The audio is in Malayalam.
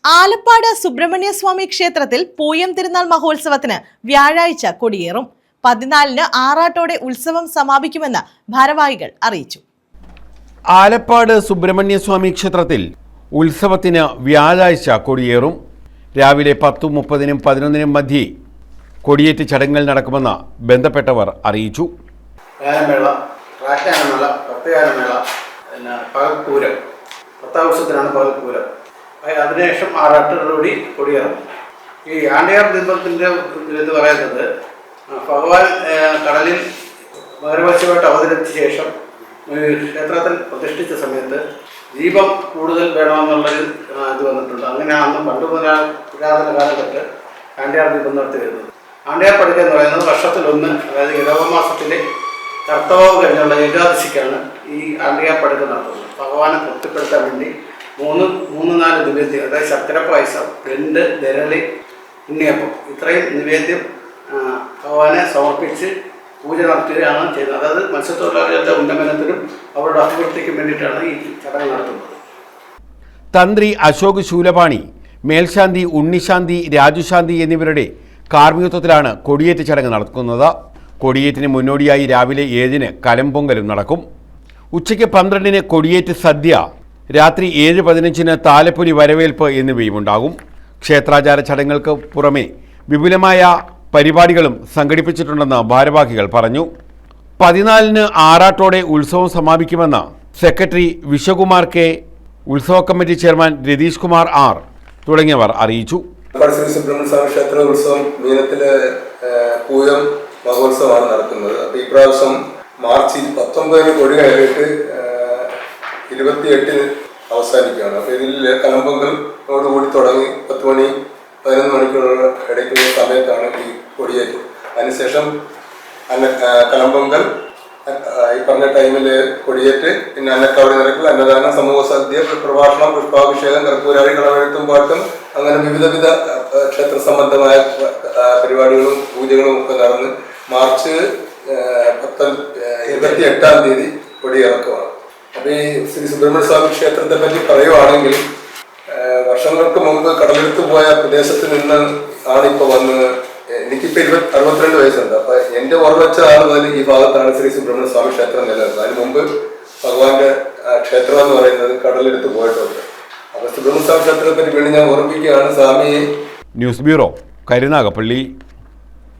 ആലപ്പാട് സുബ്രഹ്മണ്യസ്വാമി ക്ഷേത്രത്തിൽ പൂയം തിരുനാൾ മഹോത്സവത്തിന് വ്യാഴാഴ്ച കൊടിയേറും. 14-ന് ആറാട്ടോടെ ഉത്സവം സമാപിക്കുമെന്ന് ഭാരവാഹികൾ അറിയിച്ചു. ആലപ്പാട് സുബ്രഹ്മണ്യസ്വാമി ക്ഷേത്രത്തിൽ ഉത്സവത്തിന് വ്യാഴാഴ്ച കൊടിയേറും. രാവിലെ 10:30-നും 11-നും മധ്യേ കൊടിയേറ്റ് ചടങ്ങുകൾ നടക്കുമെന്ന് ബന്ധപ്പെട്ടവർ അറിയിച്ചു. പകൽപൂരം അതിനുശേഷം ആറാട്ടോടുകൂടി കൊടിയേറും. ഈ ആണ്ടിയാർ ദീപത്തിൻ്റെ ഇത് പറയുന്നത് ഭഗവാൻ കടലിൽ മകരവശമായിട്ട് അവതരിച്ച ശേഷം ക്ഷേത്രത്തിൽ പ്രതിഷ്ഠിച്ച സമയത്ത് ദീപം കൂടുതൽ വേണമെന്നുള്ളൊരു ഇത് വന്നിട്ടുണ്ട്. അങ്ങനെ അന്ന് പണ്ട് പുരാതന കാലം തൊട്ട് ആണ്ടിയാർ ദീപം നടത്തി വരുന്നത്. ആണ്ടിയാർ പടുക്ക എന്ന് പറയുന്നത് വർഷത്തിലൊന്ന്, അതായത് ഇടവമാസത്തിലെ കർത്തവം കഴിഞ്ഞുള്ള ഏകാദശിക്കാണ് ഈ ആണ്ടിയാർ പടുക്ക നടത്തുന്നത്. ഭഗവാനെ തൃപ്തിപ്പെടുത്താൻ വേണ്ടി 3-4 നിവേദ്യം, അതായത് ശർക്കര പായസം, 2 ധരളി, ഉണ്ണിയപ്പം, ഇത്രയും നിവേദ്യം ഭഗവാനെ സമർപ്പിച്ച് പൂജ നടത്തുകയാണ് ചെയ്യുന്നത്. അതായത് മത്സ്യത്തൊഴിലാളികളുടെ ഉന്നമനത്തിനും അവരുടെ അഭിവൃദ്ധിക്കും വേണ്ടിയിട്ടാണ് ഈ ചടങ്ങ് നടത്തുന്നത്. തന്ത്രി അശോക് ശൂലപാണി, മേൽശാന്തി ഉണ്ണിശാന്തി, രാജുശാന്തി എന്നിവരുടെ കാർമ്മികത്വത്തിലാണ് കൊടിയേറ്റ് ചടങ്ങ് നടക്കുന്നത്. കൊടിയേറ്റിന് മുന്നോടിയായി രാവിലെ 7-ന് കലംപൊങ്കലും നടക്കും. ഉച്ചയ്ക്ക് 12-ന് കൊടിയേറ്റ് സദ്യ, രാത്രി 7:15-ന് താലപ്പൊലി വരവേൽപ്പ് എന്നിവയുമുണ്ടാകും. ക്ഷേത്രാചാര ചടങ്ങുകൾക്ക് പുറമെ വിപുലമായ പരിപാടികളും സംഘടിപ്പിച്ചിട്ടുണ്ടെന്ന് ഭാരവാഹികൾ പറഞ്ഞു. 14-ന് ആറാട്ടോടെ ഉത്സവം സമാപിക്കുമെന്ന് സെക്രട്ടറി വിശ്വകുമാർ കെ, ഉത്സവ committee chairman Ratheesh Kumar R തുടങ്ങിയവർ അറിയിച്ചു. ശ്രീ സുബ്രഹ്മണ്യസ്വാമി ക്ഷേത്ര ഉത്സവം മീനത്തിലെ പൂയം മഹോത്സവമാണ് നടക്കുന്നത്. അപ്പോൾ ഈ പ്രാവശ്യം മാർച്ച് 19-ന് കൊടി കയറിയിട്ട് 28-ന് അവസാനിക്കുകയാണ്. അപ്പോൾ ഇതിൽ കലമ്പൊങ്കലോടുകൂടി തുടങ്ങി 10 മണി 11 മണിക്കുള്ള ഇടയ്ക്കുള്ള സമയത്താണ് ഈ കൊടിയേറ്റ്. അതിനുശേഷം കലമ്പൊങ്കൽ, ഈ പറഞ്ഞ ടൈമിൽ കൊടിയേറ്റ്, പിന്നെ അന്നക്കാവടി നിരക്കൽ, അന്നദാനം, സമൂഹ സദ്യ, പ്രഭാഷണം, പുഷ്പാഭിഷേകം, കർപ്പൂരാടി, കളമെഴുത്തും പാട്ടും, അങ്ങനെ വിവിധ ക്ഷേത്ര സംബന്ധമായ പരിപാടികളും പൂജകളും ഒക്കെ നടന്ന് മാർച്ച് 28-ാം തീയതി കൊടിയിറക്കമാണ്. അപ്പോൾ ഈ ശ്രീ സുബ്രഹ്മണ്യസ്വാമി ക്ഷേത്രത്തെ പറ്റി പറയുവാണെങ്കിൽ, വർഷങ്ങൾക്ക് മുമ്പ് കടലെടുത്ത് പോയ പ്രദേശത്ത് നിന്ന് ആണിപ്പോൾ വന്ന്, എനിക്കിപ്പോൾ 62 വയസ്സുണ്ട്. അപ്പം എൻ്റെ ഓർമ്മ വെച്ച ആൾ മുതൽ ഈ ഭാഗത്താണ് ശ്രീ സുബ്രഹ്മണ്യസ്വാമി ക്ഷേത്രം നിലനിർത്തുന്നത്. അതിന് മുമ്പ് ഭഗവാന്റെ ക്ഷേത്രം എന്ന് പറയുന്നത് കടലെടുത്ത് പോയിട്ടുണ്ട്. അപ്പോൾ സുബ്രഹ്മണ്യസ്വാമി ക്ഷേത്രത്തെ പറ്റി വീണ്ടും ഞാൻ ഓർമ്മിക്കുകയാണ് സ്വാമിയെ. News bureau, Karunagappally.